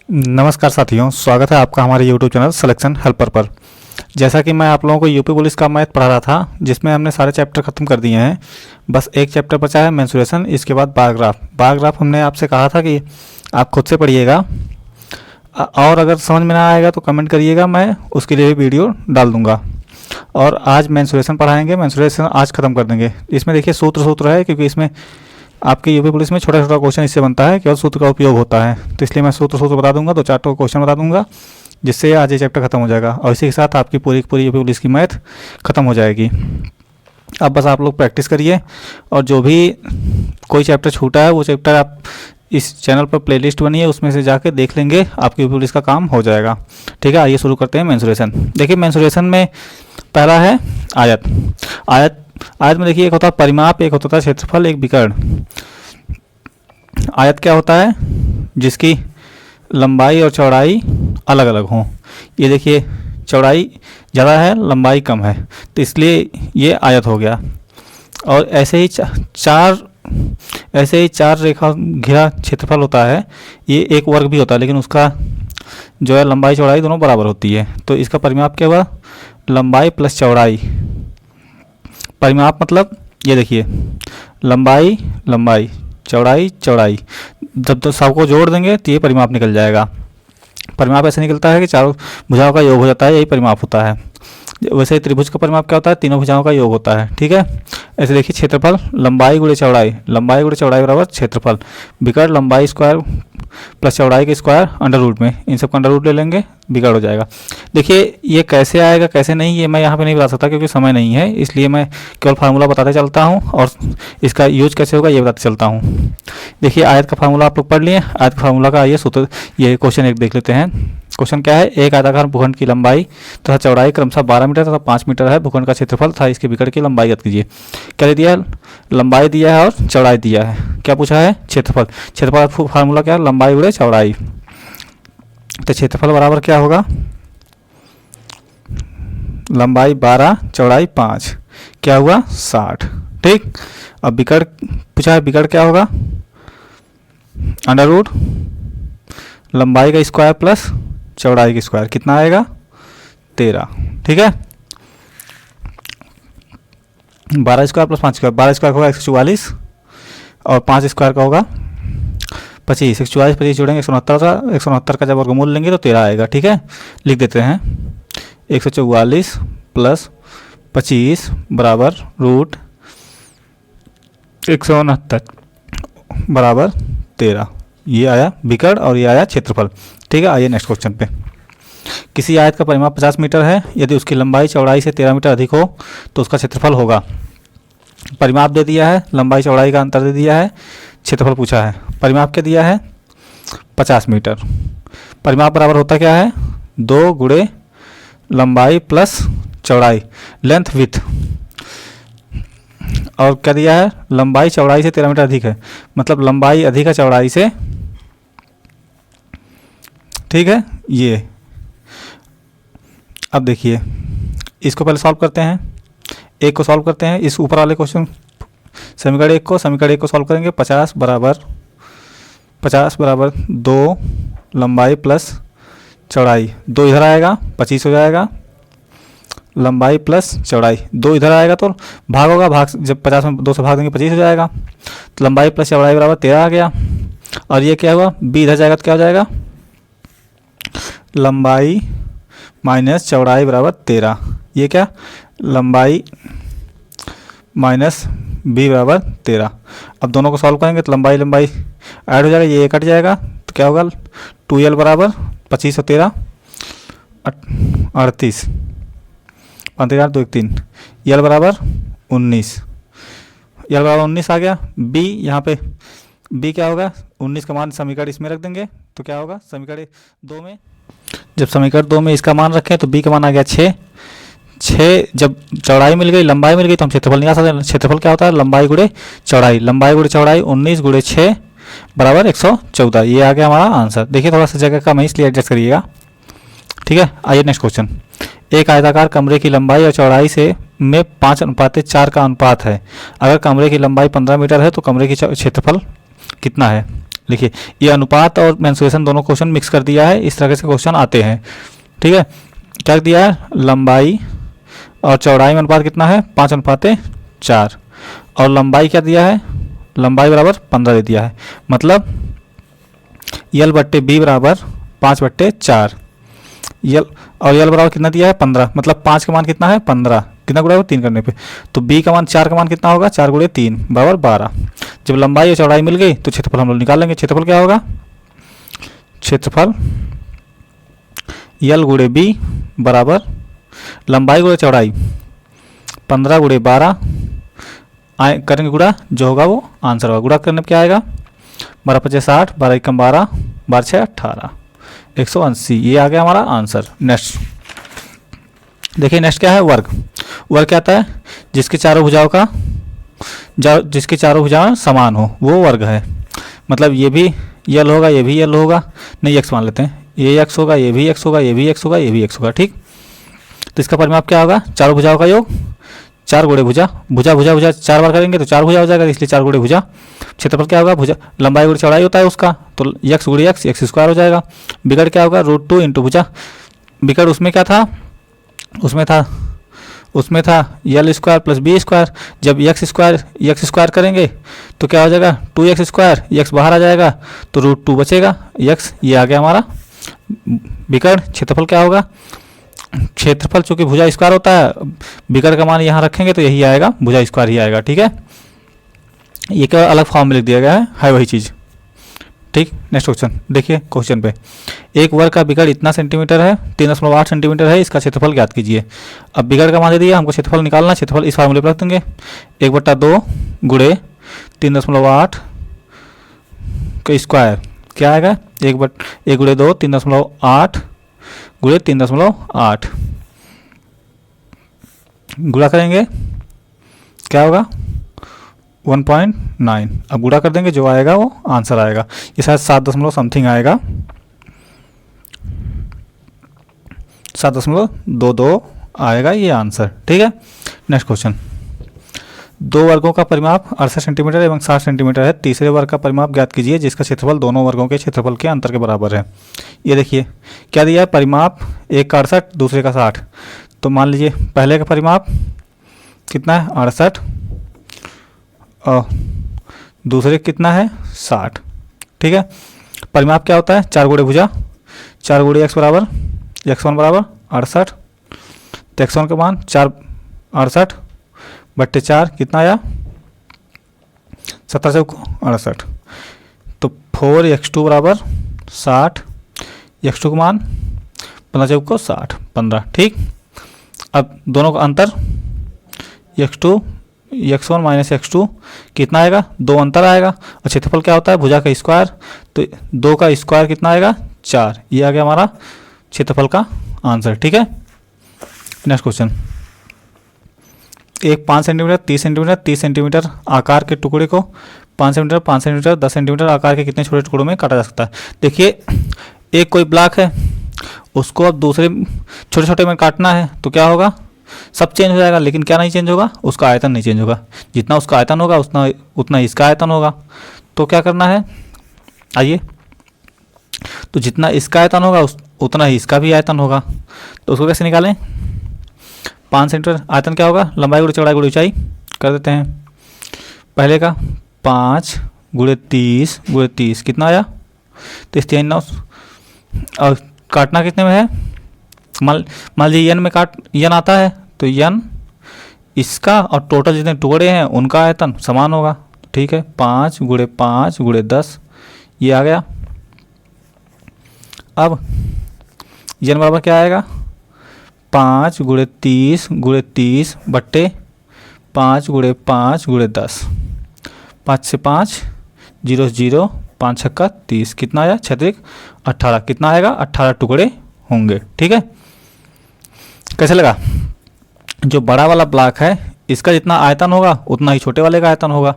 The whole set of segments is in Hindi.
नमस्कार साथियों, स्वागत है आपका हमारे YouTube चैनल सिलेक्शन हेल्पर पर। जैसा कि मैं आप लोगों को यूपी पुलिस का मैथ पढ़ा रहा था, जिसमें हमने सारे चैप्टर ख़त्म कर दिए हैं। बस एक चैप्टर बचा है मेंसुरेशन, इसके बाद बार ग्राफ हमने आपसे कहा था कि आप खुद से पढ़िएगा और अगर समझ में ना आएगा तो कमेंट करिएगा, मैं उसके लिए भी वीडियो डाल दूँगा। और आज मेंसुरेशन पढ़ाएंगे, मेंसुरेशन आज ख़त्म कर देंगे। इसमें देखिए सूत्र है, क्योंकि इसमें आपके यूपी पुलिस में छोटा छोटा क्वेश्चन इससे बनता है, केवल सूत्र का उपयोग होता है। तो इसलिए मैं सूत्र बता दूंगा, 2-4 क्वेश्चन बता दूंगा, जिससे आज ये चैप्टर खत्म हो जाएगा और इसी के साथ आपकी पूरी यूपी पुलिस की मैथ खत्म हो जाएगी। अब बस आप लोग प्रैक्टिस करिए और जो भी कोई चैप्टर छूटा है वो चैप्टर आप इस चैनल पर प्लेलिस्ट बनी है, उसमें से जाके देख लेंगे, आपकी यूपी पुलिस का काम हो जाएगा। ठीक है, आइए शुरू करते हैं मेंसुरेशन। देखिए मेंसुरेशन में पहला है आयत में देखिए एक होता है परिमाप, एक होता है क्षेत्रफल, एक विकर्ण। आयत क्या होता है? जिसकी लंबाई और चौड़ाई अलग अलग हों। ये देखिए चौड़ाई ज़्यादा है, लंबाई कम है, तो इसलिए ये आयत हो गया। और ऐसे ही चार रेखा घिरा क्षेत्रफल होता है। ये एक वर्ग भी होता है, लेकिन उसका जो है लंबाई चौड़ाई दोनों बराबर होती है। तो इसका परिमाप क्या हुआ? लंबाई प्लस चौड़ाई। परिमाप मतलब ये देखिए लंबाई चौड़ाई, जब तो सबको जोड़ देंगे तो ये परिमाप निकल जाएगा। परिमाप ऐसे निकलता है कि चारों भुजाओं का योग हो जाता है, यही परिमाप होता है। वैसे ही त्रिभुज का परिमाप क्या होता है? तीनों भुजाओं का योग होता है। ठीक है, ऐसे देखिए क्षेत्रफल लंबाई गुणे चौड़ाई बराबर क्षेत्रफल। विकर्ण लंबाई स्क्वायर प्लस चौड़ाई के स्क्वायर अंडर रूट में, इन सब का अंडर रूट ले लेंगे, बिगड़ हो जाएगा। देखिए ये कैसे आएगा कैसे नहीं, ये मैं यहाँ पे नहीं बता सकता क्योंकि समय नहीं है, इसलिए मैं केवल फार्मूला बताते चलता हूँ और इसका यूज कैसे होगा ये बताते चलता हूँ। देखिए आयत का फार्मूला आप लोग पढ़ लिए। आयत का फार्मूला का आइए सूत्र, ये क्वेश्चन एक देख लेते हैं। क्वेश्चन क्या है? एक आयताकार भूखंड की लंबाई तथा चौड़ाई क्रमशः 12 मीटर तथा 5 मीटर है। भूखंड का क्षेत्रफल तथा इसके विकर्ण की लंबाई ज्ञात कीजिए। क्या दे दिया है? लंबाई दिया है और चौड़ाई दिया है। क्या पूछा है? क्षेत्रफल फार्मूला क्या है? लंबाई गुणे चौड़ाई। तो क्षेत्रफल बराबर क्या होगा? लंबाई 12 चौड़ाई 5, क्या हुआ? 60। ठीक, अब विकर्ण पूछा है, विकर्ण क्या होगा? अंडर रूट लंबाई का स्क्वायर प्लस चौड़ाई का स्क्वायर, कितना आएगा? 13। ठीक है, 12 स्क्वायर प्लस 5 स्क्वायर, 12 स्क्वायर का होगा 144 और 5 स्क्वायर का होगा 25। 144 25 जोड़ेंगे 169 का, 169 का जब वर्गमूल लेंगे तो 13 आएगा। ठीक है, लिख देते हैं 144 प्लस 25 बराबर रूट 169 बराबर 13। ये आया विकर्ण और ये आया क्षेत्रफल। ठीक है, आइए नेक्स्ट क्वेश्चन पे। किसी आयत का परिमाप 50 मीटर है, यदि उसकी लंबाई चौड़ाई से 13 मीटर अधिक हो तो उसका क्षेत्रफल होगा। परिमाप दे दिया है, लंबाई चौड़ाई का अंतर दे दिया है, क्षेत्रफल पूछा है। परिमाप क्या दिया है? 50 मीटर। परिमाप बराबर होता क्या है? 2 गुणे लंबाई प्लस चौड़ाई, लेंथ विथ। और क्या दिया है? लंबाई चौड़ाई से 13 मीटर अधिक है, मतलब लंबाई अधिक है चौड़ाई से। ठीक है, ये अब देखिए इसको पहले सॉल्व करते हैं। एक को सॉल्व करते हैं, इस ऊपर वाले क्वेश्चन समीकरण एक को सॉल्व करेंगे। 50 बराबर 2 लंबाई प्लस चौड़ाई, 2 इधर आएगा 25 हो जाएगा, लंबाई प्लस चौड़ाई 2 इधर आएगा तो भाग होगा, भाग जब 50 में 2 से भाग देंगे 25 हो जाएगा, तो लंबाई प्लस चौड़ाई बराबर 13 आ गया। और ये क्या हुआ? b इधर जाएगा तो क्या हो जाएगा? लंबाई माइनस चौड़ाई बराबर 13। ये क्या? लंबाई माइनस b बराबर 13। अब दोनों को सॉल्व करेंगे तो लंबाई ऐड हो जाएगा, ये कट जाएगा, तो क्या होगा? 2l बराबर 25 और 13 38, 15 2 1 3, यल बराबर 19, यल बराबर 19 आ गया। b यहाँ पे b क्या होगा? 19 का मान समीकरण इसमें रख देंगे तो क्या होगा? समीकरण 2 में, जब समीकरण 2 में इसका मान रखें तो b का मान आ गया 6। जब चौड़ाई मिल गई लंबाई मिल गई तो हम क्षेत्रफल निकाल सकते हैं। क्षेत्रफल क्या होता है? लंबाई गुणे चौड़ाई, 19 गुणे 6 बराबर 114। ये आ गया हमारा आंसर। देखिए थोड़ा सा जगह कम है इसलिए एडजस्ट करिएगा। ठीक है, आइए नेक्स्ट क्वेश्चन। एक आयताकार कमरे की लंबाई और चौड़ाई से में 5:4 का अनुपात है। अगर कमरे की लंबाई 15 मीटर है तो कमरे की क्षेत्रफल कितना है? लिखिए, ये अनुपात और मेंसुरेशन दोनों क्वेश्चन मिक्स कर दिया है, इस तरह से क्वेश्चन आते हैं। ठीक है, क्या दिया है, लंबाई और चौड़ाई में अनुपात कितना है, 5:4, और लंबाई क्या दिया है, लंबाई बराबर 15 दे दिया है। मतलब L/B बराबर 5/4, यल और यल बराबर कितना दिया है, 15। मतलब 5 का मान कितना है, 15, कितना गुणा होगा, 3 करने पे। तो B का मान 4 का मान कितना होगा, 4 × 3 बराबर 12। जब लंबाई और चौड़ाई मिल गई तो क्षेत्रफल हम लोग निकाल लेंगे। क्षेत्रफल क्या होगा, क्षेत्रफल L × B बराबर लंबाई × चौड़ाई 15 × 12 करेंगे गुणा, जो होगा वो आंसर होगा। गुणा करने पर क्या आएगा, 12×5 = 60, 12 × 1 = 12, 12×6 = 18, 180। ये आ गया हमारा आंसर। नेक्स्ट देखिए, नेक्स्ट क्या है, वर्ग। वर्ग क्या आता है, जिसके चारों भुजाएं समान हो वो वर्ग है। मतलब ये भी यल होगा, ये भी यल होगा, नहीं एक्स मान लेते हैं, ये एक्स होगा, ये भी एक्स होगा, ये भी एक्स होगा, ये भी एक्स होगा। ठीक, तो इसका परिमाप क्या होगा, चारों भुजाओं का योग, 4 × भुजा, भुजा भुजा भुजा 4 बार करेंगे तो 4 भुजा हो जाएगा, इसलिए 4 × भुजा। क्षेत्रफल क्या होगा, भुजा लंबाई × चौड़ाई होता है उसका, तो x × x, x² हो जाएगा। विकर्ण क्या होगा, √2 × भुजा। विकर्ण उसमें क्या था, उसमें था L² + B²। जब x² करेंगे तो क्या हो जाएगा, 2x², x बाहर आ जाएगा तो √2 बचेगा, x ये आ गया हमारा विकर्ण। क्षेत्रफल क्या होगा, क्षेत्रफल चूंकि भुजा स्क्वायर होता है, विकर्ण का मान यहाँ रखेंगे तो यही आएगा, भुजा स्क्वायर ही आएगा। ठीक है, ये क्या अलग फॉर्म में लिख दिया गया है वही चीज़। ठीक, नेक्स्ट क्वेश्चन देखिए। क्वेश्चन पे, एक वर्ग का विकर्ण इतना सेंटीमीटर है, 3.8 सेंटीमीटर है, इसका क्षेत्रफल ज्ञात कीजिए। अब विकर्ण का मान दे दिया, हमको क्षेत्रफल निकालना है। क्षेत्रफल इस फार्मूले पर रख देंगे, 1/2 × 3.8 का स्क्वायर क्या आएगा, 1 × 2 3.8 × 3.8 गुणा करेंगे, क्या होगा 1.9। अब गुणा कर देंगे, जो आएगा वो आंसर आएगा। ये शायद 7 आएगा, 7.22 आएगा ये आंसर। ठीक है, नेक्स्ट क्वेश्चन। दो वर्गों का परिमाप 68 सेंटीमीटर एवं 60 सेंटीमीटर है। तीसरे वर्ग का परिमाप ज्ञात कीजिए जिसका क्षेत्रफल दोनों वर्गों के क्षेत्रफल के अंतर के बराबर है। ये देखिए क्या दिया है, परिमाप, एक का 68 दूसरे का 60। तो मान लीजिए पहले का परिमाप कितना है 68 और दूसरे कितना है 60। ठीक है, परिमाप क्या होता है, 4 गुणे भुजा, 4 गुणे x बराबर x1 बराबर 68। तो x1 का मान 4 68/4 कितना आया 17 चौको 68। तो 4x2 बराबर 60, x2 का मान 15 चौको 60 15। ठीक, अब दोनों का अंतर x2 x1 माइनस x2 कितना आएगा, 2 अंतर आएगा। और क्षेत्रफल क्या होता है, भुजा का स्क्वायर, तो 2 का स्क्वायर कितना आएगा 4। ये आ गया हमारा क्षेत्रफल का आंसर। ठीक है, नेक्स्ट क्वेश्चन। एक 5 सेंटीमीटर 30 सेंटीमीटर 30 सेंटीमीटर आकार के टुकड़े को 5 सेंटीमीटर 5 सेंटीमीटर 10 सेंटीमीटर आकार के कितने छोटे टुकड़ों में काटा जा सकता है। देखिए एक कोई ब्लॉक है, उसको अब दूसरे छोटे छोटे में काटना है तो क्या होगा, सब चेंज हो जाएगा, लेकिन क्या नहीं चेंज होगा, उसका आयतन नहीं चेंज होगा। जितना उसका आयतन होगा उतना ही इसका आयतन होगा। तो क्या करना है, आइए, तो जितना इसका आयतन होगा उतना ही इसका भी आयतन होगा। तो उसको कैसे निकालें, 5 सेंटीमीटर आयतन क्या होगा, लंबाई गुणे चौड़ाई गुणे ऊंचाई कर देते हैं। पहले का 5 × 30 कितना आया 3 और काटना कितने में है, मान लीजिए n में n आता है तो n इसका और टोटल जितने टुकड़े हैं उनका आयतन समान होगा। ठीक है, 5 × 5 × 10 ये आ गया। अब n बराबर क्या आएगा, 5 × 30 × 30 बट्टे 5 × 5 × 10, 5 से 5 0 0 5 छक्का 30 कितना आया 36 18 कितना आएगा 18 टुकड़े होंगे। ठीक है, कैसे लगा, जो बड़ा वाला ब्लॉक है इसका जितना आयतन होगा उतना ही छोटे वाले का आयतन होगा।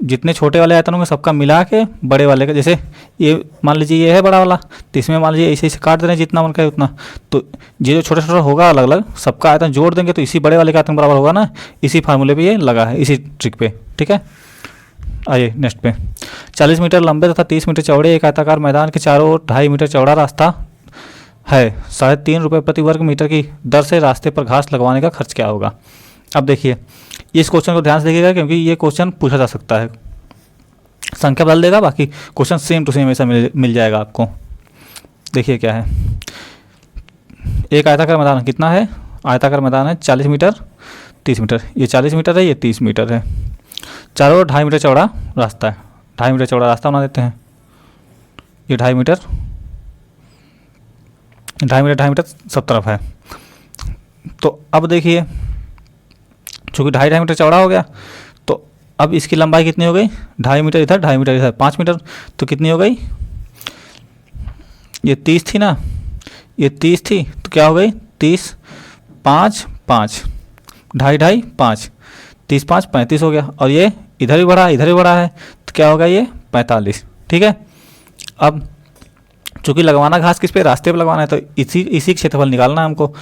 जितने छोटे वाले आयतन होंगे सबका मिला के बड़े वाले का, जैसे ये मान लीजिए ये है बड़ा वाला, तो इसमें मान लीजिए ऐसे काट दे रहे हैं जितना मन का उतना, तो ये जो छोटा छोटा होगा अलग अलग सबका आयतन जोड़ देंगे तो इसी बड़े वाले का आयतन बराबर होगा ना। इसी फार्मूले पे ये लगा है, इसी ट्रिक पे। ठीक है, आइए नेक्स्ट पे। 40 मीटर लंबे तथा 30 मीटर चौड़े एक आयताकार मैदान के चारों ओर 2.5 मीटर चौड़ा रास्ता है। 3.5 रुपये प्रति वर्ग मीटर की दर से रास्ते पर घास लगवाने का खर्च क्या होगा। अब देखिए इस क्वेश्चन को ध्यान से देखिएगा क्योंकि ये क्वेश्चन पूछा जा सकता है। संख्या बदल देगा, बाकी क्वेश्चन सेम टू सेम ऐसा मिल जाएगा आपको। देखिए क्या है, एक आयताकार मैदान कितना है, आयताकार मैदान है 40 मीटर 30 मीटर, ये 40 मीटर है, ये 30 मीटर है। चारों ओर 2.5 मीटर चौड़ा रास्ता है, 2.5 मीटर चौड़ा रास्ता बना देते हैं। ये 2.5 मीटर 2.5 मीटर सब तरफ है। तो अब देखिए चूँकि 2.5 मीटर चौड़ा हो गया तो अब इसकी लंबाई कितनी हो गई, 2.5 मीटर इधर 2.5 मीटर इधर, 5 मीटर तो कितनी हो गई, ये 30 थी ना, ये 30 थी तो क्या हो गई 30 5 5 2.5 5 30 5 35 हो गया। और ये इधर भी बढ़ा इधर भी बढ़ा है तो क्या होगा ये 45। ठीक है, अब चूँकि लगवाना घास किस पे, रास्ते पे लगवाना है तो इसी क्षेत्रफल निकालना है हमको।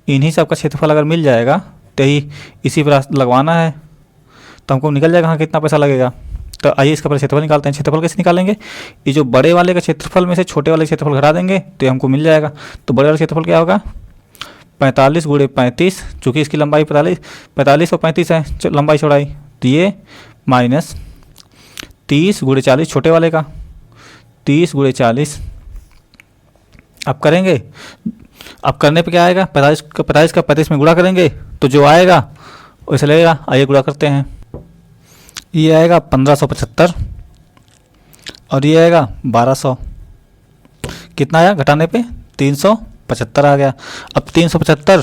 इन्हीं सब का क्षेत्रफल अगर मिल जाएगा तो ही इसी पर लगवाना है तो हमको निकल जाएगा हाँ कितना पैसा लगेगा। तो आइए इसका पहले क्षेत्रफल निकालते हैं। क्षेत्रफल कैसे निकालेंगे, ये जो बड़े वाले का क्षेत्रफल में से छोटे वाले क्षेत्रफल घटा देंगे तो ये हमको मिल जाएगा। तो बड़े वाले क्षेत्रफल क्या होगा 45 गुणे 35, चूँकि इसकी लंबाई 45 और 35 है लंबाई चौड़ाई, तो ये माइनस 30 गुणे 40 छोटे वाले का, 30 गुणे 40। अब करेंगे, अब करने पे क्या आएगा 45 का 35 में गुणा करेंगे तो जो आएगा वैसे लगेगा। आइए गुणा करते हैं, ये आएगा 1575 और ये आएगा 1200। कितना आया घटाने पे 375 आ गया। अब 375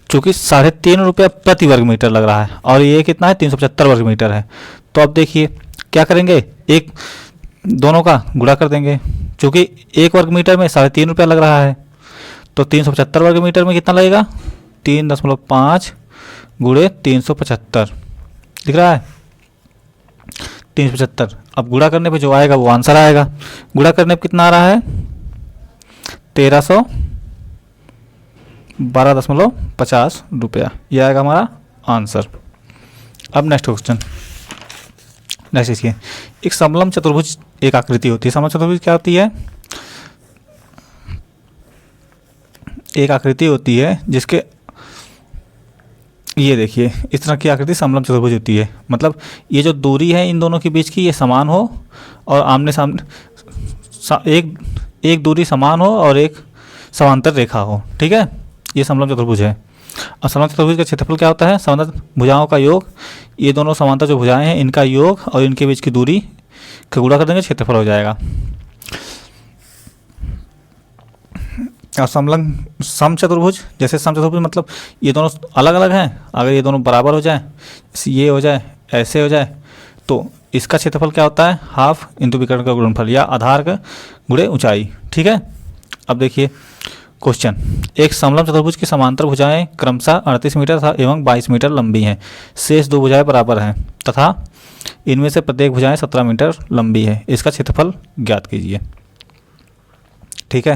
चूँकि 3.5 रुपया प्रति वर्ग मीटर लग रहा है और ये कितना है 375 वर्ग मीटर है। तो अब देखिए क्या करेंगे, एक दोनों का गुणा कर देंगे। चूँकि 1 वर्ग मीटर में 3.5 रुपया लग रहा है तो 375 वर्ग मीटर में कितना लगेगा 3.5 गुणे 375 दिख रहा है 375। अब गुणा करने पे जो आएगा वो आंसर आएगा। गुणा करने पे कितना आ रहा है 1312.50 रुपया, ये आएगा हमारा आंसर। अब नेक्स्ट क्वेश्चन, नेक्स्ट इसके एक समलंब चतुर्भुज एक आकृति होती है। समलंब चतुर्भुज क्या होती है, एक आकृति होती है जिसके ये देखिए इस तरह की आकृति समलंब चतुर्भुज होती है। मतलब ये जो दूरी है इन दोनों के बीच की ये समान हो और आमने सामने एक दूरी समान हो और एक समांतर रेखा हो। ठीक है, ये समलंब चतुर्भुज है। और समलंब चतुर्भुज का क्षेत्रफल क्या होता है, समांतर भुजाओं का योग, ये दोनों समांतर जो भुजाएं हैं इनका योग और इनके बीच की दूरी का गुणा कर देंगे क्षेत्रफल हो जाएगा। और सम चतुर्भुज, जैसे सम चतुर्भुज मतलब ये दोनों अलग अलग हैं, अगर ये दोनों बराबर हो जाए, ये हो जाए ऐसे हो जाए तो इसका क्षेत्रफल क्या होता है हाफ इंटू विकर्ण का गुणनफल या आधार का गुणे ऊंचाई। ठीक है, अब देखिए क्वेश्चन, एक समलंब चतुर्भुज की समांतर भुजाएं क्रमशः 38 मीटर एवं 22 मीटर लंबी हैं। शेष दो भुजाएं बराबर हैं तथा इनमें से प्रत्येक भुजाएं 17 मीटर लंबी है। इसका क्षेत्रफल ज्ञात कीजिए। ठीक है,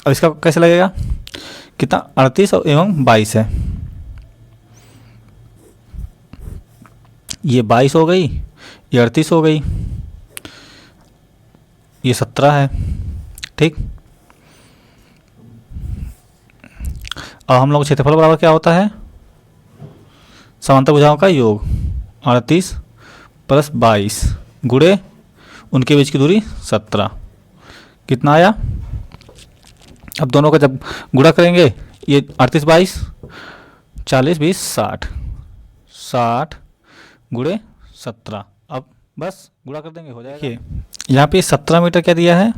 अब इसका कैसे लगेगा, कितना 38 एवं 22 है, ये 22 हो गई, ये 38 हो गई, ये 17 है। ठीक, और हम लोग क्षेत्रफल बराबर क्या होता है समांतर भुजाओं का योग 38 + 22 गुणे उनके बीच की दूरी 17, कितना आया। अब दोनों का जब गुणा करेंगे ये 38 22 40 20 60 गुणे 17। अब बस गुणा कर देंगे हो जाएगा। यहाँ पे 17 मीटर क्या दिया है,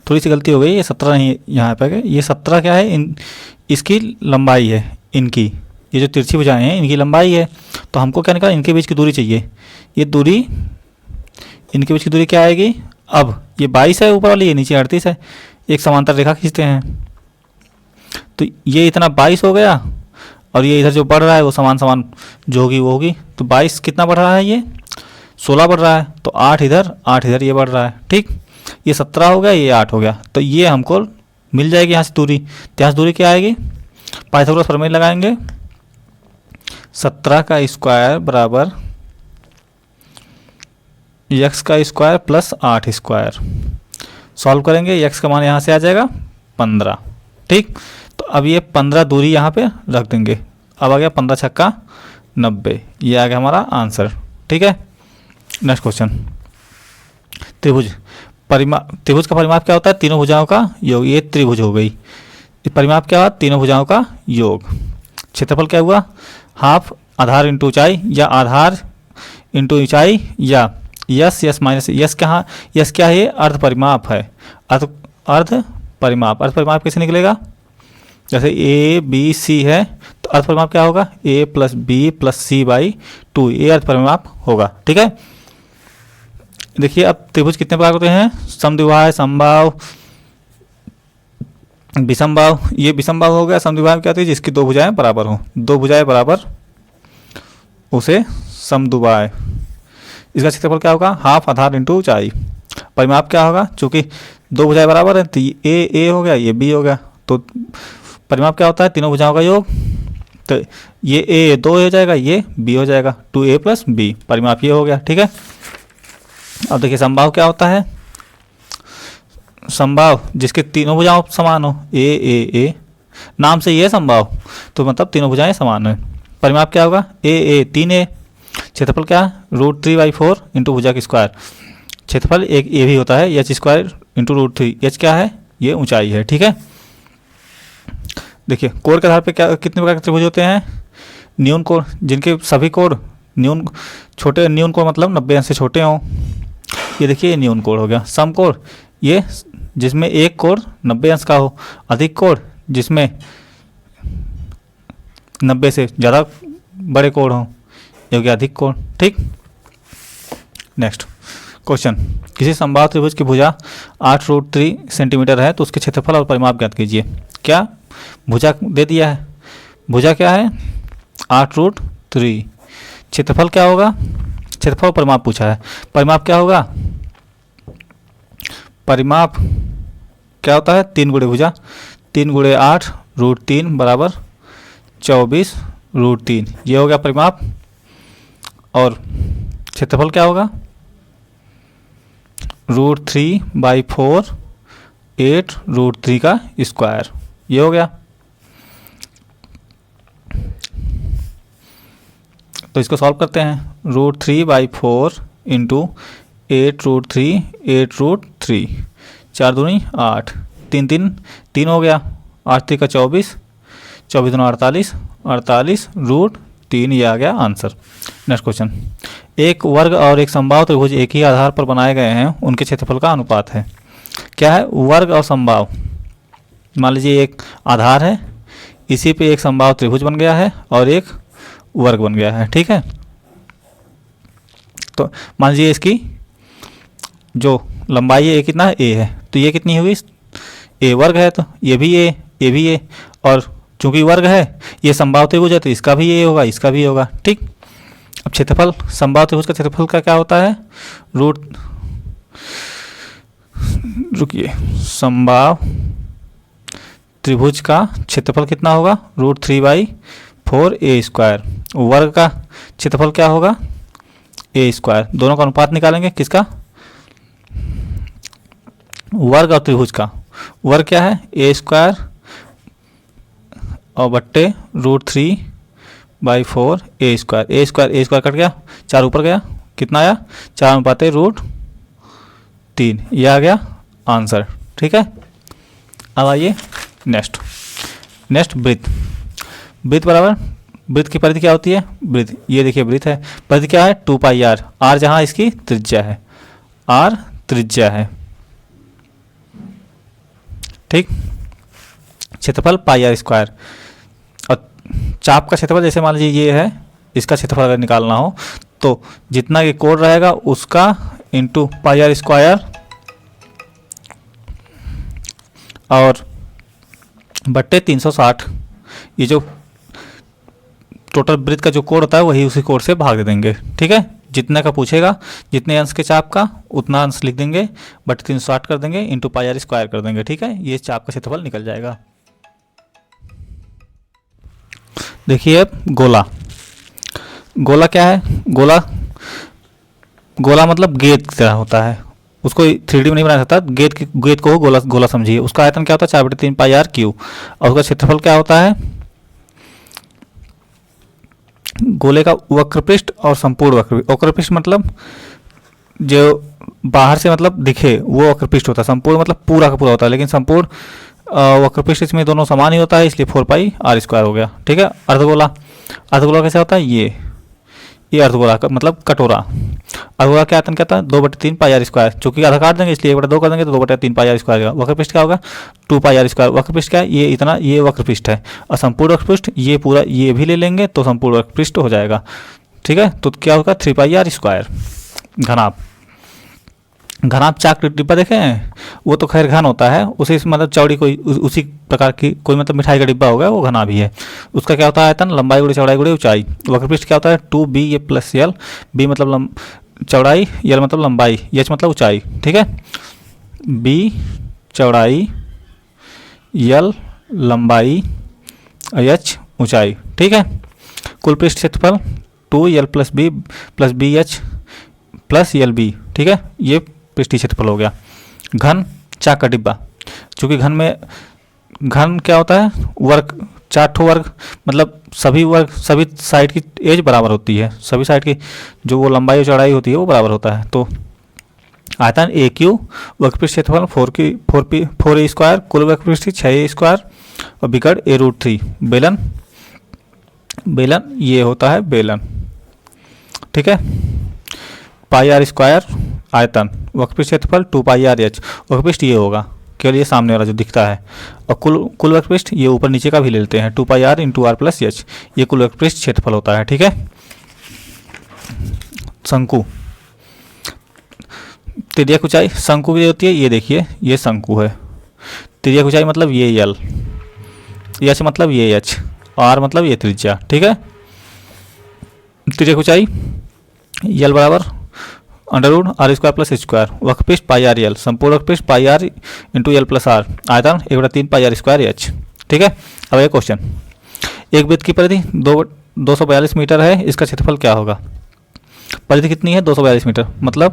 थोड़ी सी गलती हो गई, ये 17 नहीं यहाँ पे, ये 17 क्या है इसकी लंबाई है, इनकी ये जो तिरछी भुजाएं हैं इनकी लंबाई है। तो हमको क्या निकाला, इनके बीच की दूरी चाहिए। ये दूरी, इनके बीच की दूरी क्या आएगी, अब ये 22 है ऊपर वाली, ये नीचे 38 है, एक समांतर रेखा खींचते हैं तो ये इतना 22 हो गया और ये इधर जो बढ़ रहा है वो समान समान जो होगी वो होगी। तो 22 कितना बढ़ रहा है, ये 16 बढ़ रहा है, तो 8 इधर ये बढ़ रहा है। ठीक, ये 17 हो गया, ये 8 हो गया, तो ये हमको मिल जाएगी यहाँ से दूरी। तो यहाँ से दूरी क्या आएगी, पाइथागोरस प्रमेय लगाएंगे, 17 का स्क्वायर बराबर एक्स का स्क्वायर प्लस 8 स्क्वायर। सॉल्व करेंगे, एक्स का मान यहाँ से आ जाएगा 15। ठीक, तो अब ये 15 दूरी यहाँ पे रख देंगे। अब आ गया 15 छक्का 90, ये आ गया हमारा आंसर। ठीक है, नेक्स्ट क्वेश्चन। त्रिभुज त्रिभुज का परिमाप क्या होता है? तीनों भुजाओं का योग। ये त्रिभुज हो गई। परिमाप क्या हुआ? तीनों भुजाओं का योग। क्षेत्रफल क्या हुआ? हाफ आधार इंटू ऊंचाई, या आधार इंटू ऊंचाई, या यस माइनस यस। कहाँ यस क्या है? अर्ध परिमाप है। अर्ध परिमाप कैसे निकलेगा? जैसे ए बी सी है तो अर्ध परिमाप क्या होगा? A plus B plus C by 2, ये अर्ध परिमाप होगा। ठीक है, देखिए अब त्रिभुज कितने प्रकार होते हैं? समद्विबाहु, समबाहु, विषमबाहु। ये विषमबाहु हो गया। समद्विबाहु क्या होती है? जिसकी दो भुजाएं बराबर हों, दो भुजाएं बराबर उसे समद्विबाहु। इसका क्षेत्रफल क्या होगा? हाफ आधार इंटू ऊंचाई। परिमाप क्या होगा? चूंकि दो भुजाएं बराबर है तो ए हो गया, ये बी हो गया, तो परिमाप क्या होता है? तीनों भुजाओं का योग। तो ये ए 2 हो जाएगा, ये बी हो जाएगा, 2a प्लस बी। परिमाप ये हो गया। ठीक है, अब देखिए समबाहु क्या होता है? समबाहु जिसके तीनों भुजाएं समान हो, ए नाम से ये समबाहु, तो मतलब तीनों भुजाएं समान है। परिमाप क्या होगा? ए 3a। क्षेत्रफल क्या? √3/4 इंटू भुजा की स्क्वायर। क्षेत्रफल एक ए भी होता है, एच स्क्वायर इंटू √3। एच क्या है? ये ऊंचाई है। ठीक है, देखिए कोण के आधार पे क्या कितने प्रकार के त्रिभुज होते हैं? न्यून कोण, जिनके सभी कोण न्यून छोटे, न्यून कोण मतलब 90 अंश से छोटे हों। ये देखिए ये न्यून कोण हो गया। समकोण ये जिसमें एक कोण 90 अंश का हो। अधिक कोण जिसमें 90 से ज़्यादा बड़े कोण हो, ये हो गया अधिक कोण। ठीक, नेक्स्ट क्वेश्चन। किसी समबाहु त्रिभुज की भुजा 8√3 सेंटीमीटर है तो उसके क्षेत्रफल और परिमाप ज्ञात कीजिए। क्या भुजा दे दिया है? भुजा क्या है? 8√3। क्षेत्रफल क्या होगा? क्षेत्रफल और परिमाप पूछा है। परिमाप क्या होगा? परिमाप क्या होता है? 3 गुणे भुजा, 3 गुणे 8√3 बराबर 24√3, ये हो गया परिमाप। और क्षेत्रफल क्या होगा? √3/4 8√3 का स्क्वायर, ये हो गया। तो इसको सॉल्व करते हैं। √3/4 इंटू 8√3 8√3, 4 दूनी 8, 3 हो गया, 8 3 का 24, 24 दूना 48, 48√3, ये आ गया आंसर। Next question. एक वर्ग और एक समबाहु त्रिभुज एक ही आधार पर बनाए गए हैं, उनके क्षेत्रफल का अनुपात है। क्या है? वर्ग और समबाहु। मान लीजिए एक आधार है, इसी पे एक समबाहु त्रिभुज बन गया है और एक वर्ग बन गया है। ठीक है, तो मान लीजिए इसकी जो लंबाई है, कितना है? ए है, तो ये कितनी हुई? ए वर्ग है, तो ये भी ए, और चूंकि वर्ग है, ये समबाहु त्रिभुज है तो इसका भी ए होगा, इसका भी होगा। ठीक, अब क्षेत्रफल समबाहु त्रिभुज का क्षेत्रफल का क्या होता है? समबाहु त्रिभुज का क्षेत्रफल कितना होगा? √3/4a²। वर्ग का क्षेत्रफल क्या होगा? a²। दोनों का अनुपात निकालेंगे, किसका? वर्ग और त्रिभुज का। वर्ग क्या है? a² और बट्टे √3/4 a² कट गया, 4 ऊपर गया, कितना आया? 4/√3, ये आ गया आंसर। ठीक है, अब आइए नेक्स्ट वृत्त। वृत्त बराबर, वृत्त की परिधि क्या होती है? वृत्त, ये देखिए वृत्त है, परिधि क्या है? 2πr। r जहाँ इसकी त्रिज्या है, r त्रिज्या है। ठीक, क्षेत्रफल πr²। और चाप का क्षेत्रफल जैसे मान लीजिए ये है, इसका क्षेत्रफल अगर निकालना हो तो जितना ये कोण रहेगा उसका इंटू πr² और बट्टे 360। ये जो टोटल वृत्त का जो कोण होता है वही उसी कोण से भाग दे देंगे। ठीक है, जितने का पूछेगा, जितने अंश के चाप का उतना अंश लिख देंगे, बट्टे 360 कर देंगे, इंटू πr² कर देंगे। ठीक है, ये चाप का क्षेत्रफल निकल जाएगा। देखिए अब गोला। गोला क्या है? गोला गोला मतलब गेंद की तरह होता है, उसको 3D में नहीं बना सकता, गेंद को गोला गोला समझिए। उसका आयतन क्या होता है 4/3πr3, और उसका क्षेत्रफल क्या होता है, गोले का वक्रपृष्ठ और संपूर्ण वक्रपृष्ठ मतलब जो बाहर से मतलब दिखे वो वक्रपृष्ठ होता है, संपूर्ण मतलब पूरा का पूरा होता है, लेकिन संपूर्ण वक्रपृष्ठ इसमें दोनों समान ही होता है, इसलिए 4πr² हो गया। ठीक है। अर्धगोला, अर्धगोला कैसे होता है, ये अर्धगोला का मतलब कटोरा। अर्धगोला का आयतन क्या था 2/3πr², चूंकि आधा काट देंगे इसलिए 1/2 कर देंगे तो 2/3πr² वक्रपृष्ठ क्या होगा 2πr²। वक्रपृष्ठ क्या है, ये इतना, ये वक्रपृष्ठ है। और संपूर्ण वक्रपृष्ठ ये पूरा, ये भी ले लेंगे तो संपूर्ण वक्रपृष्ठ हो जाएगा। ठीक है। तो क्या होगा 3πr²। घनाभ, घनाभ चाक डिब्बा देखे हैं, वो तो खैर घन होता है, उसी मतलब चौड़ी कोई उसी प्रकार की कोई मतलब मिठाई का डिब्बा होगा, वो घना भी है। उसका क्या होता है आयतन, लंबाई गुणे चौड़ाई गुणे ऊंचाई। वक्रपृष्ठ क्या होता है 2b + l, b मतलब चौड़ाई, l मतलब लंबाई, h मतलब ऊंचाई। ठीक है। b चौड़ाई, l लंबाई, h ऊंचाई। ठीक है। कुल पृष्ठ क्षेत्रफल 2l + b + bh + lb। ठीक है। ये पृष्ठीय क्षेत्रफल हो गया। घन चाक का डिब्बा, चूंकि घन में, घन क्या होता है वर्ग, 4 ठो वर्ग मतलब सभी वर्ग, सभी साइड की एज बराबर होती है, सभी साइड की जो वो लंबाई और चौड़ाई होती है वो बराबर होता है। तो आयतन AQ, वक्रपृष्ठ क्षेत्रफल 4a², कुल वक्रपृष्ठ 6a², और विकर्ण a√3। बेलन, बेलन ये होता है बेलन। ठीक है। πr² आयतन, वक्रपृष्ठ क्षेत्रफल 2πrh, वक्रपृष्ठ ये होगा केवल ये सामने वाला जो दिखता है, और कुल वक्रपृष्ठ ये ऊपर नीचे का भी ले लेते हैं 2πr × r + h, ये कुल वक्रपृष्ठ क्षेत्रफल होता है। ठीक है। शंकु, तिर्यक ऊंचाई, शंकु की होती है, ये देखिए ये शंकु है, तिर्यक ऊंचाई मतलब ये l, h मतलब ये h, r मतलब ये त्रिज्या। ठीक है। तिर्यक ऊंचाई l बराबर √r² + h², वक्रपृष्ठ πrl, संपूर्ण वक्रपृष्ठ πr × l + r, आयतन 1/3πr²h। ठीक है। अब एक क्वेश्चन, एक वृत्त की परिधि 242 मीटर है, इसका क्षेत्रफल क्या होगा। परिधि कितनी है 242 मीटर, मतलब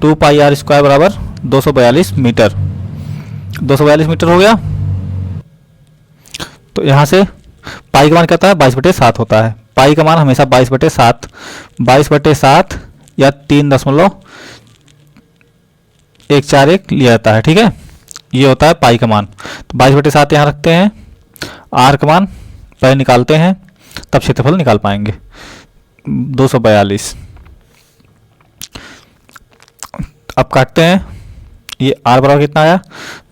2πr² बराबर 242 मीटर। 242 मीटर हो गया, तो यहाँ से पाई का मान क्या होता है 22/7 होता है। पाई का मान हमेशा 22/7, 22/7 या 3.141 लिया जाता है। ठीक है। ये होता है पाई का मान। तो 22/7 यहाँ रखते हैं, आर का मान पहले निकालते हैं तब क्षेत्रफल निकाल पाएंगे। 242, अब काटते हैं, ये आर बराबर कितना आया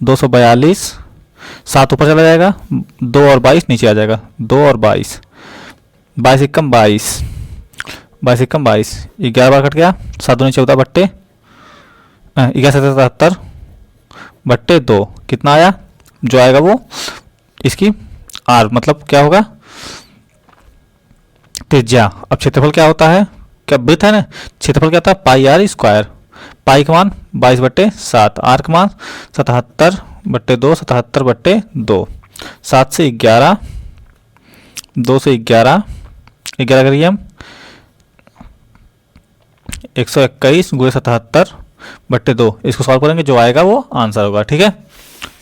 242, 7 ऊपर चला जाएगा, 2 और 22 नीचे आ जाएगा, 2 और 22, 22 एकम 22, 22 एकम 22, 11 बार कट गया, 7 दूनी 14 बट्टे 11/2 कितना आया, जो आएगा वो इसकी आर मतलब क्या होगा त्रिज्या। अब क्षेत्रफल क्या होता है, क्या वृत्त है ना, क्षेत्रफल क्या होता है πr², पाई का मान 22/7, आर का मान 77/2, 77/2, 7 से 11, 2 से 11, 11 करिए हम 121 × 77/2, इसको सॉल्व करेंगे जो आएगा वो आंसर होगा। ठीक है।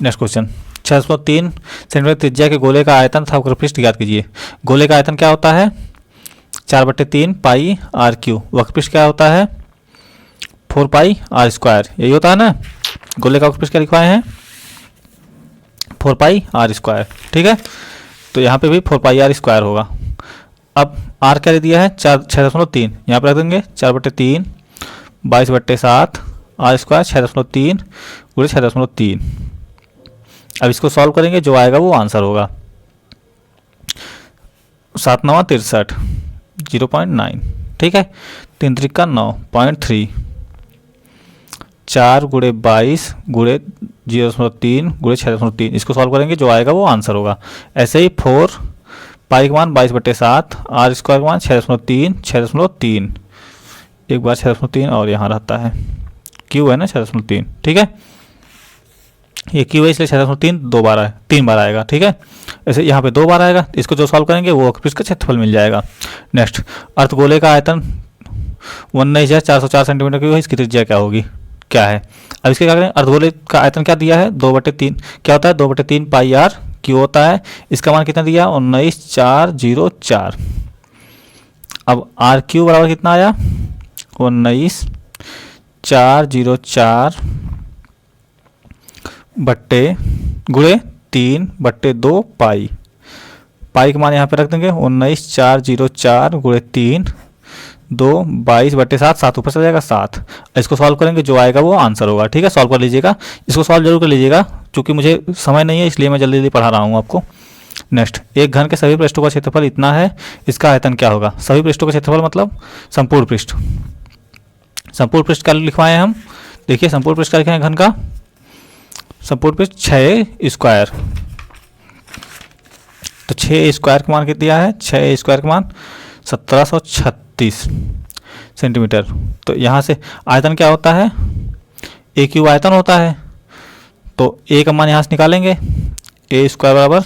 नेक्स्ट क्वेश्चन, 603 सेंटीमीटर त्रिज्या के गोले का आयतन तथा वक्रपृष्ठ ज्ञात कीजिए। गोले का आयतन क्या होता है 4/3πr³, वक्रपृष्ठ क्या होता है 4πr², यही होता है ना। गोले का वक्रपृष्ठ क्या लिखवाए हैं 4πr²। ठीक है। तो यहाँ पे भी 4πr² होगा। अब r क्या दे दिया है 6.3, यहाँ पर रख देंगे 4/3, 22/7, r² 6.3 × 6.3। अब इसको सॉल्व करेंगे जो आएगा वो आंसर होगा 7 9 63, 0.9। ठीक है। 3 त्रिका 9.3, 4 × 22 × 0.3 × 6.3, इसको सॉल्व करेंगे जो आएगा वो आंसर होगा। ऐसे ही 4 पाई का मान 22/7, r² का मान 6.3, 6.3, एक बार 6.3 और यहाँ रहता है, क्यू है ना 6.3। ठीक है। ये क्यू है इसलिए 6.3 2 बार है, 3 बार आएगा। ठीक है। ऐसे यहाँ पे 2 बार आएगा, इसको जो सॉल्व करेंगे वो वक्रपृष्ठ का क्षेत्रफल मिल जाएगा। नेक्स्ट, अर्धगोले का आयतन 19,404 सेंटीमीटर की इसकी त्रिज्या क्या होगी, क्या है। अब इसके क्या करें, अर्धगोले का आयतन क्या दिया है, 2/3 क्या होता है, 2/3 पाई आर क्यू होता है। इसका मान कितना दिया, 19,404। अब आर क्यू बराबर कितना आया, 19,404 बट्टे गुणे 3/2 पाई। पाई का मान यहाँ पे रख देंगे, 19,404 गुणे 3 2 22/7, 7 ऊपर चला जाएगा 7। इसको सॉल्व करेंगे, जो आएगा वो आंसर होगा। ठीक है, सॉल्व कर लीजिएगा, इसको सॉल्व जरूर कर लीजिएगा, क्योंकि मुझे समय नहीं है इसलिए मैं जल्दी जल्दी पढ़ा रहा हूँ आपको। नेक्स्ट, एक घन के सभी पृष्ठों का क्षेत्रफल इतना है, इसका आयतन क्या होगा। सभी पृष्ठों का क्षेत्रफल मतलब संपूर्ण पृष्ठ। संपूर्ण पृष्ठ क्या लिखवाए हम, देखिए संपूर्ण पृष्ठ क्या लिखे हैं घन का, संपूर्ण पृष्ठ 6 स्क्वायर। तो 6 स्क्वायर का मान कितना दिया है, 6 स्क्वायर का मान 1736 सेंटीमीटर। तो यहाँ से आयतन क्या होता है, ए क्यूब आयतन होता है। तो ए का मान यहाँ से निकालेंगे, ए स्क्वायर बराबर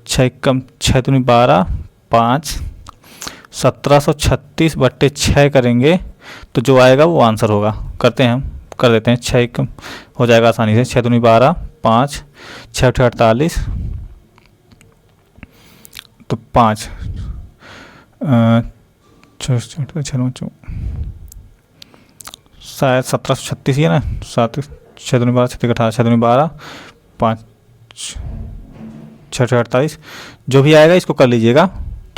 6 कम 6 दूनी 12 5 1736/6 करेंगे तो जो आएगा वो आंसर होगा। करते हैं हम, कर देते हैं, 6 कम हो जाएगा आसानी से, 6 दूनी 12 5 6 48 तो 5 शायद 1736 ही है ना, 7 6 दूनी 12 6 18 6 दूनी 12 5 6 48 जो भी आएगा इसको कर लीजिएगा।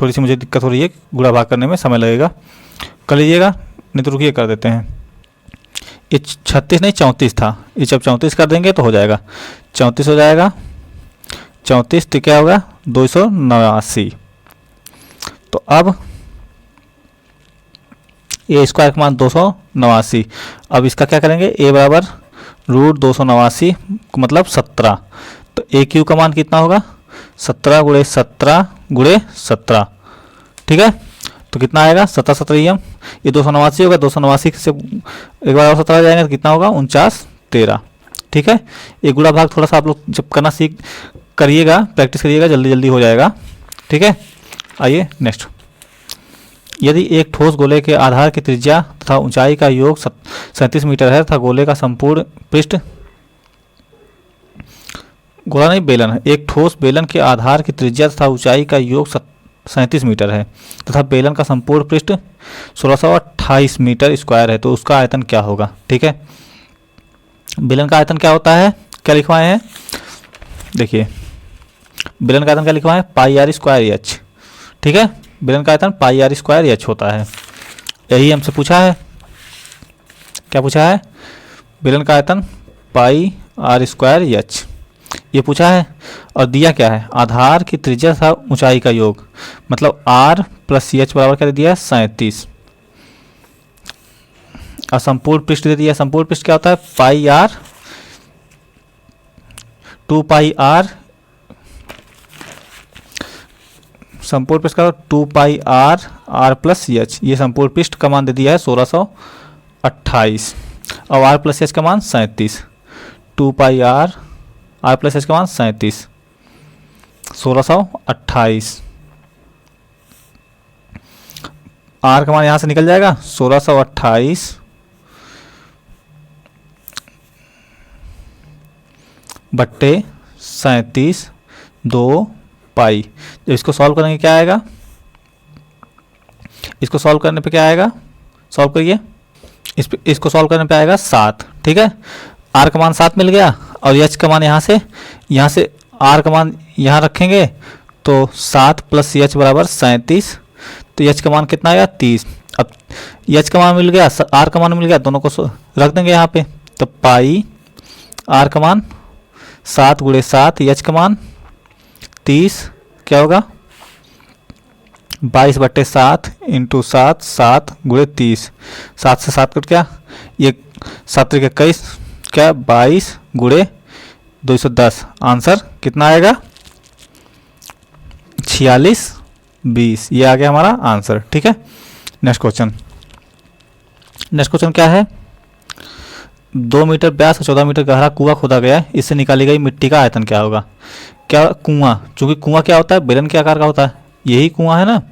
थोड़ी सी मुझे दिक्कत हो रही है, गुणा भाग करने में समय लगेगा, कर लीजिएगा, नहीं तो रुकिए कर देते हैं। ये 36 नहीं 34 था, ये जब 34 कर देंगे तो हो जाएगा, 34 हो जाएगा, 34 तो क्या होगा 289। तो अब ए स्क्वायर का मान 289। अब इसका क्या करेंगे, ए बराबर √289 मतलब 17। तो ए क्यू का मान कितना होगा, 17 × 17 × 17। ठीक है, तो कितना आएगा 17 17, ये 289 होगा, 289 से एक बार और 17 जाएंगे तो कितना होगा 49 13। ठीक है, ये गुणा भाग थोड़ा सा आप लोग जब करना सीख करिएगा, प्रैक्टिस करिएगा, जल्दी जल्दी हो जाएगा। ठीक है, आइए नेक्स्ट। यदि एक ठोस गोले के आधार की त्रिज्या तथा ऊंचाई का योग 37 मीटर है तथा गोले का संपूर्ण पृष्ठ, गोला नहीं बेलन है, एक ठोस बेलन के आधार की त्रिज्या तथा ऊंचाई का योग 37 मीटर है तथा बेलन का संपूर्ण पृष्ठ 1628 मीटर स्क्वायर है, तो उसका आयतन क्या होगा। ठीक है, बेलन का आयतन क्या होता है, क्या लिखवाए हैं, देखिए बेलन का आयतन क्या लिखवाए हैं, पाई आर स्क्वायर एच। ठीक है, बेलन का आयतन पाई आर स्क्वायर एच होता है, यही हमसे पूछा है। क्या पूछा है, बेलन का आयतन पाई आर स्क्वायर एच, ये पूछा है। और दिया क्या है, आधार की त्रिज्या तथा ऊंचाई का योग, मतलब आर प्लस एच बराबर क्या दे दिया है 37। और संपूर्ण पृष्ठ दे दिया, संपूर्ण पृष्ठ क्या होता है, पाई आर 2 पाई आर, संपूर्ण पृष्ठ का 2 पाई आर आर प्लस एच, ये संपूर्ण पृष्ठ का मान दे दिया है 1628 और आर प्लस एच का मान 37। 2 पाई आर आर प्लस एच का मान 37, 1628। आर का मान यहाँ से निकल जाएगा 1628 बट्टे 37 2 पाई। जब इसको सॉल्व करेंगे क्या आएगा, इसको सॉल्व करने पे क्या आएगा, सॉल्व करिए, इसको सॉल्व करने पे आएगा 7। ठीक है, आर का मान 7 मिल गया और एच का मान यहाँ से आर का मान यहाँ रखेंगे तो 7 प्लस एच बराबर 37, तो एच का मान कितना आएगा 30। अब एच का मान मिल गया, आर का मान मिल गया, दोनों को रख देंगे यहाँ पे, तो पाई आर का मान 7 × 7, एच का मान 30, क्या होगा 22/7 × 7 7 × 30, 7 से 7 कट क्या, ये 7 × 21 क्या 22 × 210, आंसर कितना आएगा 46 20, ये आ गया हमारा आंसर। ठीक है, नेक्स्ट क्वेश्चन। नेक्स्ट क्वेश्चन क्या है, 2 मीटर व्यास और 14 मीटर गहरा कुआं खोदा गया है, इससे निकाली गई मिट्टी का आयतन क्या होगा। क्या कुआं, चूंकि कुआं क्या होता है, बेलन के आकार का होता है, यही कुआं है ना।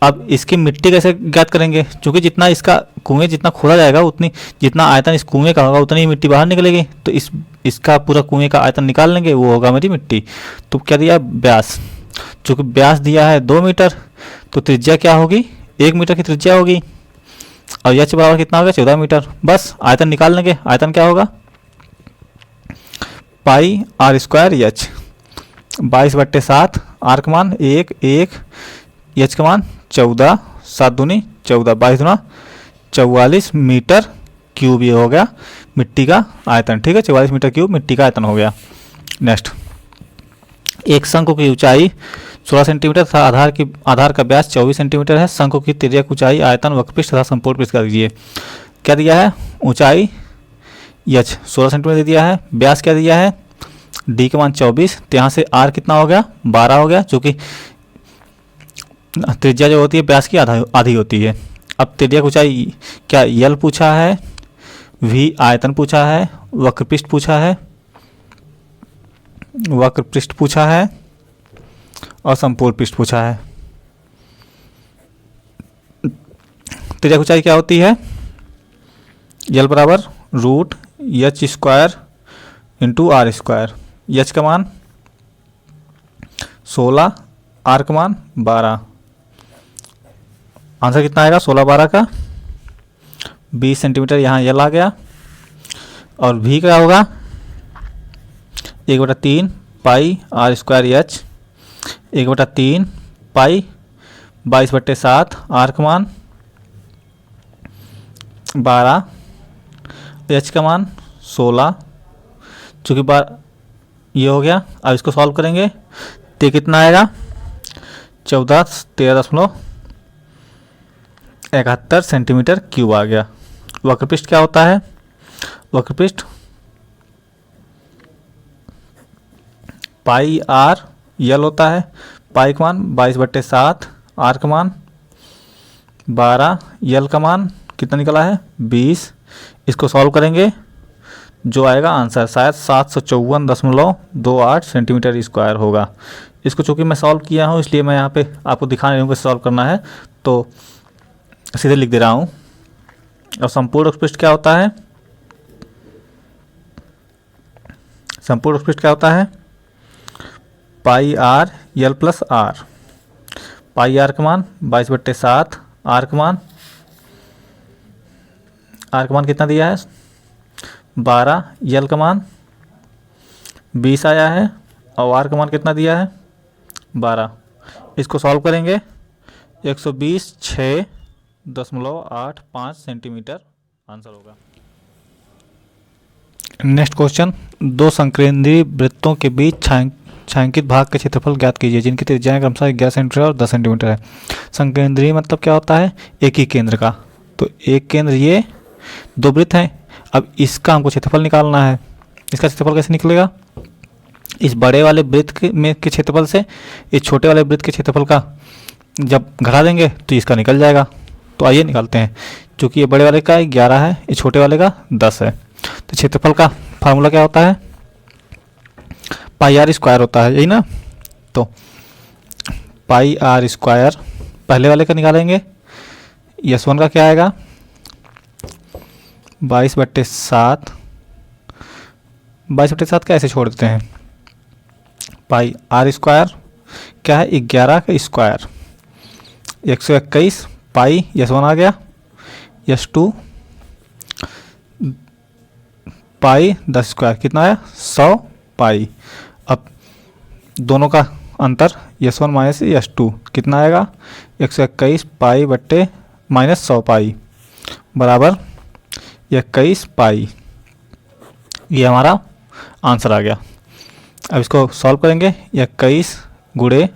अब इसकी मिट्टी कैसे ज्ञात करेंगे, क्योंकि जितना इसका कुएं जितना खोदा जाएगा उतनी जितना आयतन इस कुएं का होगा उतनी ही मिट्टी बाहर निकलेगी। तो इसका पूरा कुएं का आयतन निकाल लेंगे, वो होगा मेरी मिट्टी। तो क्या दिया है, व्यास। चूँकि व्यास दिया है 2 मीटर, तो त्रिज्या क्या होगी, 1 मीटर की त्रिज्या होगी। और एच बराबर कितना होगा, 14 मीटर। बस आयतन निकाल लेंगे। आयतन क्या होगा, पाई आर स्क्वायर एच, 22/7, आर का मान 1 1, एच का मान 14, 7 दूनी 14, 22 दूना 44 मीटर क्यूब ये हो गया मिट्टी का आयतन। ठीक है, 44 मीटर क्यूब मिट्टी का आयतन हो गया। नेक्स्ट, एक शंकु की ऊंचाई 16 सेंटीमीटर तथा आधार का व्यास 24 सेंटीमीटर है। शंकु की तिर्यक ऊंचाई, आयतन, वक्रपृष्ठ तथा संपूर्ण पृष्ठ का दीजिए। क्या दिया है, ऊंचाई एच 16 सेंटीमीटर दिया है, व्यास क्या दिया है, डी का मान 24, तो यहाँ से आर कितना हो गया, 12 हो गया, क्योंकि त्रिज्या जो होती है व्यास की आधी होती है। अब तिर्यक ऊंचाई क्या यल पूछा है, वी आयतन पूछा है, वक्रपृष्ठ पूछा है, और संपूर्ण पृष्ठ पूछा है। तिर्यक ऊंचाई क्या होती है, यल बराबर root H square into R square. H का मान 16, आर का मान 12। आंसर कितना आएगा, 16 12 का 20 सेंटीमीटर। यहाँ यल आ गया। और भी क्या होगा, 1/3 pi r square h, 1/3 pi 22/7, r का मान 12, एच का मान 16, चूँकि ये हो गया। अब इसको सॉल्व करेंगे तो कितना आएगा, 13.71 सेंटीमीटर क्यूब आ गया। वक्रपृष्ठ क्या होता है, वक्रपृष्ठ पाई आर यल होता है। पाई का मान 22/7, आर का मान 12, यल का मान कितना निकला है 20। इसको सॉल्व करेंगे, जो आएगा आंसर शायद 754.28 सेंटीमीटर स्क्वायर होगा। इसको चूँकि मैं सॉल्व किया हूँ इसलिए मैं यहाँ पे आपको दिखा नहीं हूँ कि सॉल्व करना है, तो सीधे लिख दे रहा हूँ। और संपूर्ण वक्रपृष्ठ क्या होता है, संपूर्ण वक्रपृष्ठ क्या होता है, pi r l plus r. Pi r का मान 22/7, आर का मान कितना दिया है 12, यल का मान 20 आया है, और आर का मान कितना दिया है 12। इसको सॉल्व करेंगे, 126.85 सेंटीमीटर आंसर होगा। नेक्स्ट क्वेश्चन, दो संकेंद्रीय वृत्तों के बीच छायांकित भाग के क्षेत्रफल ज्ञात कीजिए जिनकी त्रिज्याएं क्रमशः 11 सेंटीमीटर और 10 सेंटीमीटर है। संकेंद्रीय मतलब क्या होता है, एक ही केंद्र का। तो एक केंद्र, ये दो वृत्त हैं। अब इसका हमको क्षेत्रफल निकालना है। इसका क्षेत्रफल कैसे निकलेगा, इस बड़े वाले वृत्त के क्षेत्रफल से इस छोटे वाले वृत्त के क्षेत्रफल का जब घटा देंगे तो इसका निकल जाएगा। तो आइए निकालते हैं। क्योंकि ये बड़े वाले का 11 है, ये छोटे वाले का 10 है, तो क्षेत्रफल का फार्मूला क्या होता है, पाई आर स्क्वायर होता है, यही ना। तो पाई आर स्क्वायर पहले वाले का निकालेंगे, S1 का क्या आएगा 22/7। 22/7 का ऐसे छोड़ देते हैं। पाई आर स्क्वायर क्या है 11 का स्क्वायर, 121 पाई S1 आ गया, S2 पाई 10 स्क्वायर कितना आया 100 पाई। अब दोनों का अंतर S1 माइनस S2 कितना आएगा 121 पाई बट्टे माइनस 100 पाई बराबर 21 पाई। ये हमारा आंसर आ गया। अब इसको सॉल्व करेंगे, 21 गुणे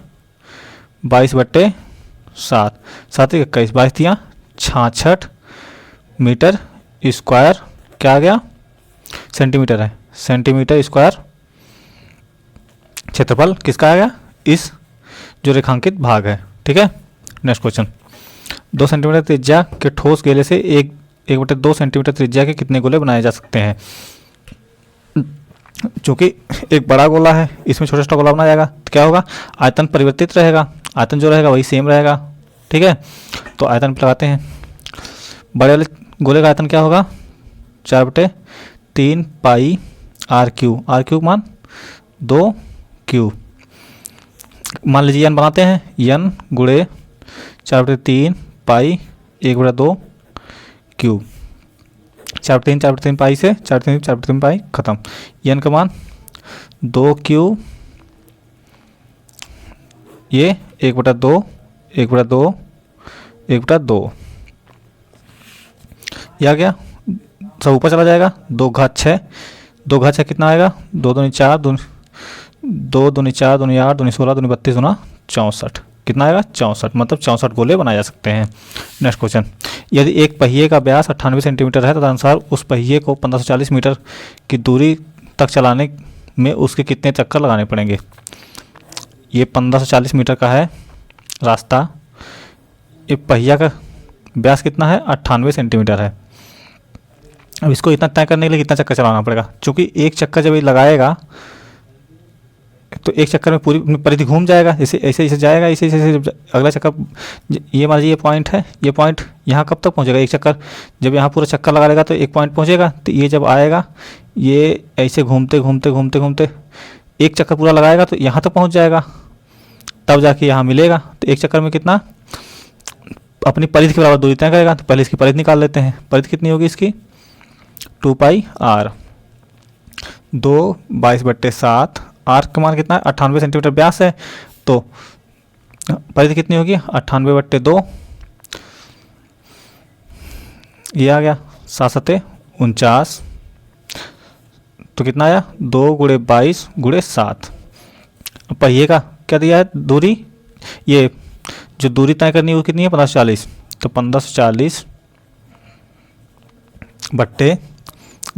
22/7, 7 21 22 दिया 66 मीटर स्क्वायर क्या आ गया, सेंटीमीटर है, सेंटीमीटर स्क्वायर क्षेत्रफल किसका आएगा, इस जो रेखांकित भाग है। ठीक है। नेक्स्ट क्वेश्चन, 2 सेंटीमीटर त्रिज्या के ठोस गोले से 1/2 सेंटीमीटर त्रिज्या के कितने गोले बनाए जा सकते हैं। चूँकि एक बड़ा गोला है, इसमें छोटा छोटा गोला बनाया जाएगा, तो क्या होगा, आयतन परिवर्तित रहेगा, आयतन जो रहेगा वही सेम रहेगा। ठीक है। तो आयतन पे लगाते हैं। बड़े वाले गोले का आयतन क्या होगा, 4/3 पाई आर क्यू मान 2Q। मान लीजिए n बनाते हैं, n गुणे 4/3 पाई 1/2Q। 4/3 पाई से 4/3 पाई खत्म। n का मान 2Q, ये 1/2 1/2 1/2 ये आ गया। सब ऊपर चला जाएगा। 2 घात 6, 2 घात 6 कितना आएगा, 2 दूनी 4, 2 दूनी 4, 2 दूनी 8, 2 दूनी 16, 2 दूनी 32, 2 64। कितना आएगा, 64। मतलब 64 गोले बनाए जा सकते हैं। नेक्स्ट क्वेश्चन, यदि एक पहिए का व्यास 98 सेंटीमीटर है, तदनुसार उस पहिए को 1540 मीटर की दूरी तक चलाने में उसके कितने चक्कर लगाने पड़ेंगे। ये 1540 मीटर का है रास्ता। ये पहिया का व्यास कितना है, 98 सेंटीमीटर है। अब इसको इतना तय करने के लिए कितना चक्कर चलाना पड़ेगा। चूँकि एक चक्कर जब ये लगाएगा तो एक चक्कर में पूरी परिधि घूम जाएगा। ऐसे ऐसे ऐसे जाएगा, ऐसे ऐसे अगला चक्कर, ये मान लीजिए ये पॉइंट है, ये पॉइंट यहाँ कब तक पहुँचेगा, एक चक्कर जब यहाँ पूरा चक्कर लगा लेगा तो एक पॉइंट पहुँचेगा। तो ये जब आएगा, ये ऐसे घूमते घूमते घूमते घूमते एक चक्कर पूरा लगाएगा तो यहाँ तक पहुँच जाएगा, तब जाके यहाँ मिलेगा। तो एक चक्कर में कितना, अपनी परिधि के बराबर दूरी तय करेगा। तो पहले इसकी परिधि निकाल लेते हैं। परिधि कितनी होगी इसकी, 2πr, 2 22/7। आर का मान कितना है, 98 सेंटीमीटर व्यास है। तो परिधि कितनी होगी, 98/2। ये आ गया 7 49। तो कितना आया, 2 × 22 × 7। पहिए का क्या दिया है दूरी, ये जो दूरी तय करनी है वो कितनी है, 1540। तो 1540 बट्टे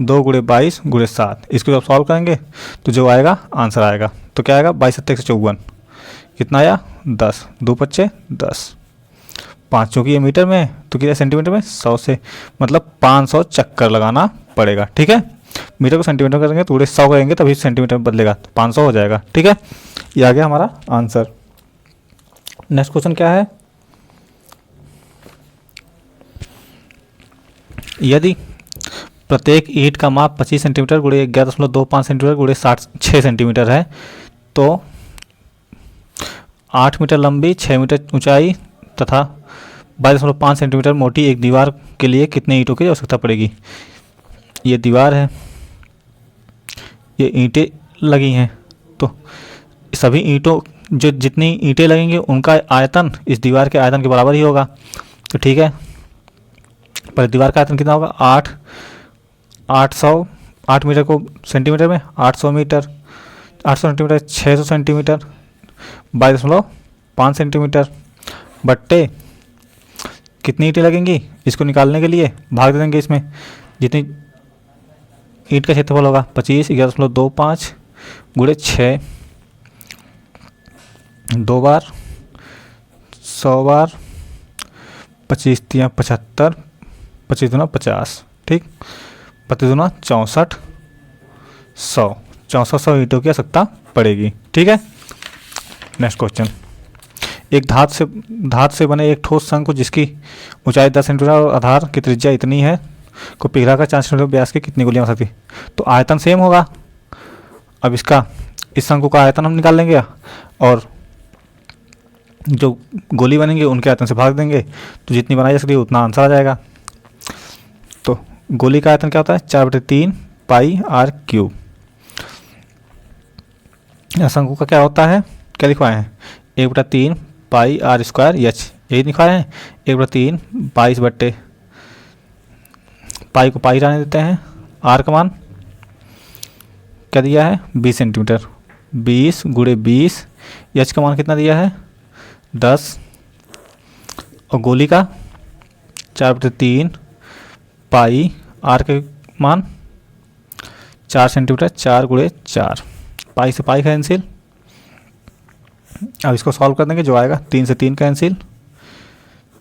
2 × 22 × 7। इसको जब सॉल्व करेंगे तो जो आएगा आंसर आएगा। तो क्या आएगा, 22 × 7 = 154। कितना आया, 10, 2 × 5 = 10। 5 चूँकि ये मीटर में है तो कितना सेंटीमीटर में, 100 से, मतलब 500 चक्कर लगाना पड़ेगा। ठीक है, मीटर को सेंटीमीटर करेंगे तो 100 करेंगे तभी सेंटीमीटर में बदलेगा, तो 500 हो जाएगा। ठीक है, ये आ गया हमारा आंसर। नेक्स्ट क्वेश्चन क्या है, यदि प्रत्येक ईंट का माप 25 सेंटीमीटर × 11.25 सेंटीमीटर × 6 सेंटीमीटर है, तो 8 मीटर लंबी, 6 मीटर ऊंचाई तथा 22.5 सेंटीमीटर मोटी एक दीवार के लिए कितने ईंटों की आवश्यकता पड़ेगी। ये दीवार है, ये ईंटें लगी हैं, तो सभी ईंटों, जो जितनी ईंटें लगेंगी उनका आयतन इस दीवार के आयतन के बराबर ही होगा। तो ठीक है, पर दीवार का आयतन कितना होगा, 8 मीटर को सेंटीमीटर में 800 मीटर, 800 सेंटीमीटर 600 सेंटीमीटर, 22.5 सेंटीमीटर बट्टे कितनी ईंटें लगेंगी। इसको निकालने के लिए भाग दे देंगे इसमें, जितनी ईंट का क्षेत्रफल होगा 25, 11.25 × 6, 2 बार 100 बार, 25 × 3 = 75, 25 × 2 = 50। ठीक, 25 × 2 = 64, 100, 6400 ईंटों की आवश्यकता पड़ेगी। ठीक है, नेक्स्ट क्वेश्चन, एक धात से बने एक ठोस शंकु जिसकी ऊंचाई 10 सेंटीमीटर और आधार की त्रिज्या इतनी है को पिघलाकर 4 सेंटीमीटर व्यास की कितनी गोलियां हो सकती। तो आयतन सेम होगा। अब इसका, इस शंकु का आयतन हम निकाल लेंगे और जो गोली बनेंगे उनके आयतन से भाग देंगे, तो जितनी बनाई जा सकती है उतना आंसर आ जाएगा। तो गोली का आयतन क्या होता है, 4/3 पाई आर क्यूब। शंकु का क्या होता है, क्या लिखवाए हैं, 1/3 पाई आर स्क्वायर एच, यही लिखवाए हैं। 1/3 22 बट्टे पाई को पाई रहने देते हैं। आर का मान क्या दिया है, 20 सेंटीमीटर, 20 × 20। एच का मान कितना दिया है, 10। और गोली का 4/3 पाई, आर के मान 4 सेंटीमीटर, 4 × 4, पाई से पाई कैंसिल। अब इसको सॉल्व कर देंगे, जो आएगा 3 से 3 कैंसिल,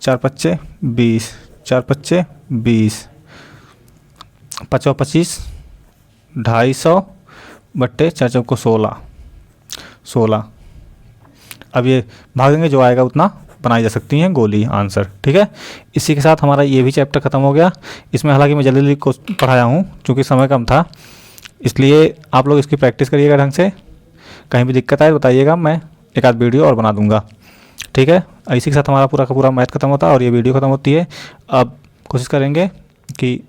4 × 5 = 20, 4 × 5 = 20, 5 × 25 250 बट्टे 4 × 16, 16। अब ये भागेंगे, जो आएगा उतना बनाई जा सकती हैं गोली आंसर। ठीक है, इसी के साथ हमारा ये भी चैप्टर ख़त्म हो गया। इसमें हालांकि मैं जल्दी जल्दी को पढ़ाया हूँ क्योंकि समय कम था, इसलिए आप लोग इसकी प्रैक्टिस करिएगा ढंग से। कहीं भी दिक्कत आए बताइएगा, मैं एक आध वीडियो और बना दूंगा। ठीक है, इसी के साथ हमारा पूरा का पूरा मैथ खत्म होता है और ये वीडियो ख़त्म होती है। अब कोशिश करेंगे कि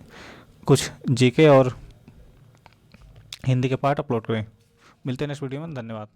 कुछ जीके और हिंदी के पार्ट अपलोड करें। मिलते हैं नेक्स्ट वीडियो में, धन्यवाद।